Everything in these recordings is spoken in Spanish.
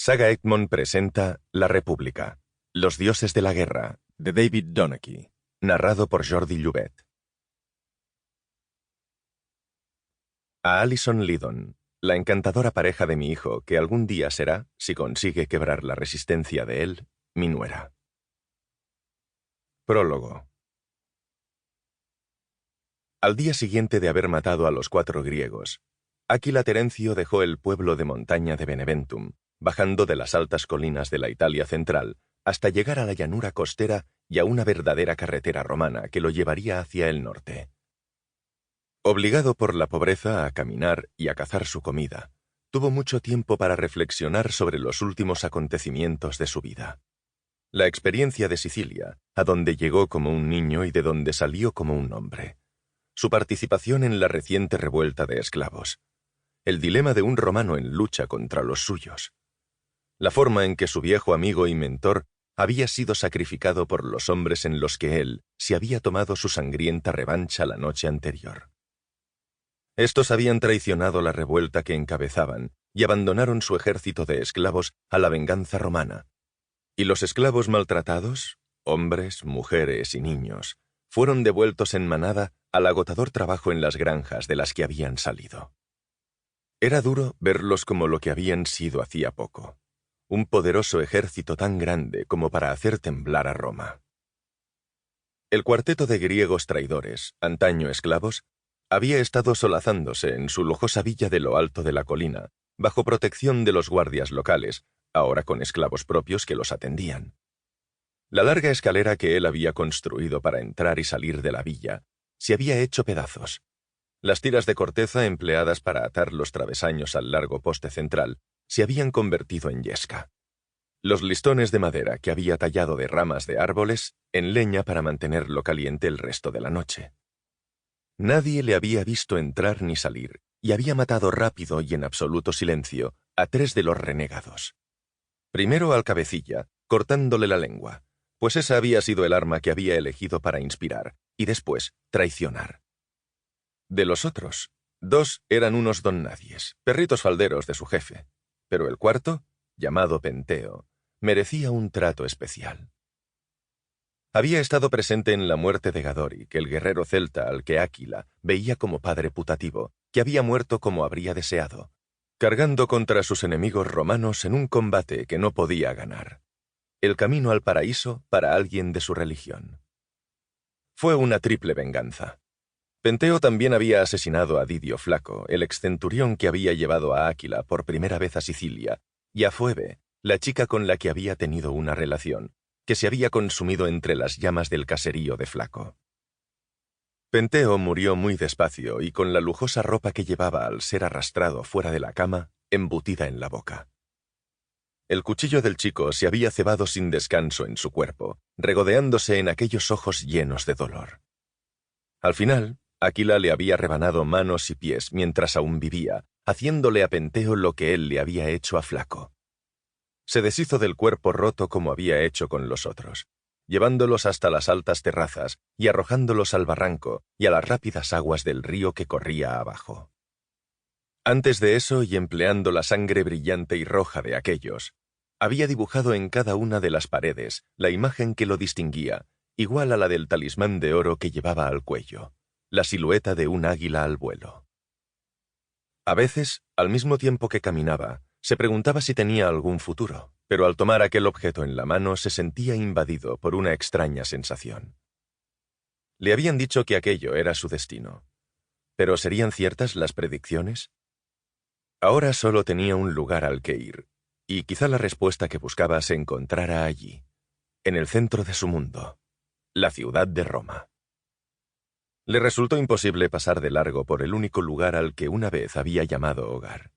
Saga Egmont presenta La República, Los dioses de la guerra, de David Donachie, narrado por Jordi Llobet. A Alison Lydon, la encantadora pareja de mi hijo, que algún día será, si consigue quebrar la resistencia de él, mi nuera. Prólogo. Al día siguiente de haber matado a los 4 griegos, Áquila Terencio dejó el pueblo de montaña de Beneventum, bajando de las altas colinas de la Italia central hasta llegar a la llanura costera y a una verdadera carretera romana que lo llevaría hacia el norte. Obligado por la pobreza a caminar y a cazar su comida, tuvo mucho tiempo para reflexionar sobre los últimos acontecimientos de su vida. La experiencia de Sicilia, a donde llegó como un niño y de donde salió como un hombre. Su participación en la reciente revuelta de esclavos. El dilema de un romano en lucha contra los suyos. La forma en que su viejo amigo y mentor había sido sacrificado por los hombres en los que él se había tomado su sangrienta revancha la noche anterior. Estos habían traicionado la revuelta que encabezaban y abandonaron su ejército de esclavos a la venganza romana. Y los esclavos maltratados, hombres, mujeres y niños, fueron devueltos en manada al agotador trabajo en las granjas de las que habían salido. Era duro verlos como lo que habían sido hacía poco. Un poderoso ejército tan grande como para hacer temblar a Roma. El cuarteto de griegos traidores, antaño esclavos, había estado solazándose en su lujosa villa de lo alto de la colina, bajo protección de los guardias locales, ahora con esclavos propios que los atendían. La larga escalera que él había construido para entrar y salir de la villa se había hecho pedazos. Las tiras de corteza empleadas para atar los travesaños al largo poste central se habían convertido en yesca. Los listones de madera que había tallado de ramas de árboles en leña para mantenerlo caliente el resto de la noche. Nadie le había visto entrar ni salir, y había matado rápido y en absoluto silencio a 3 de los renegados. Primero al cabecilla, cortándole la lengua, pues esa había sido el arma que había elegido para inspirar, y después traicionar. De los otros, 2 eran unos donnadies, perritos falderos de su jefe, pero el cuarto, llamado Penteo, merecía un trato especial. Había estado presente en la muerte de Gadoric, el guerrero celta al que Áquila veía como padre putativo, que había muerto como habría deseado, cargando contra sus enemigos romanos en un combate que no podía ganar. El camino al paraíso para alguien de su religión. Fue una triple venganza. Penteo también había asesinado a Didio Flaco, el excenturión que había llevado a Áquila por primera vez a Sicilia, y a Phoebe, la chica con la que había tenido una relación, que se había consumido entre las llamas del caserío de Flaco. Penteo murió muy despacio y con la lujosa ropa que llevaba al ser arrastrado fuera de la cama, embutida en la boca. El cuchillo del chico se había cebado sin descanso en su cuerpo, regodeándose en aquellos ojos llenos de dolor. Al final, Áquila le había rebanado manos y pies mientras aún vivía, haciéndole a Penteo lo que él le había hecho a Flaco. Se deshizo del cuerpo roto como había hecho con los otros, llevándolos hasta las altas terrazas y arrojándolos al barranco y a las rápidas aguas del río que corría abajo. Antes de eso, y empleando la sangre brillante y roja de aquellos, había dibujado en cada una de las paredes la imagen que lo distinguía, igual a la del talismán de oro que llevaba al cuello, la silueta de un águila al vuelo. A veces, al mismo tiempo que caminaba, se preguntaba si tenía algún futuro, pero al tomar aquel objeto en la mano se sentía invadido por una extraña sensación. Le habían dicho que aquello era su destino. ¿Pero serían ciertas las predicciones? Ahora solo tenía un lugar al que ir, y quizá la respuesta que buscaba se encontrara allí, en el centro de su mundo, la ciudad de Roma. Le resultó imposible pasar de largo por el único lugar al que una vez había llamado hogar.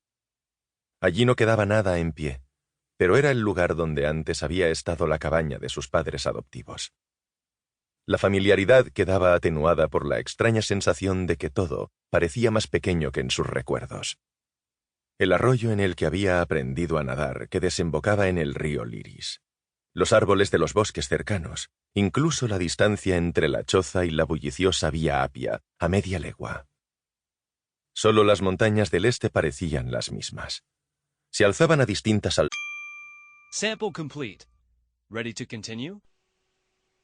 Allí no quedaba nada en pie, pero era el lugar donde antes había estado la cabaña de sus padres adoptivos. La familiaridad quedaba atenuada por la extraña sensación de que todo parecía más pequeño que en sus recuerdos. El arroyo en el que había aprendido a nadar que desembocaba en el río Liris. Los árboles de los bosques cercanos, incluso la distancia entre la choza y la bulliciosa vía Apia, a media legua. Solo las montañas del este parecían las mismas. Se alzaban a distintas alturas. Sample complete. Ready to continue?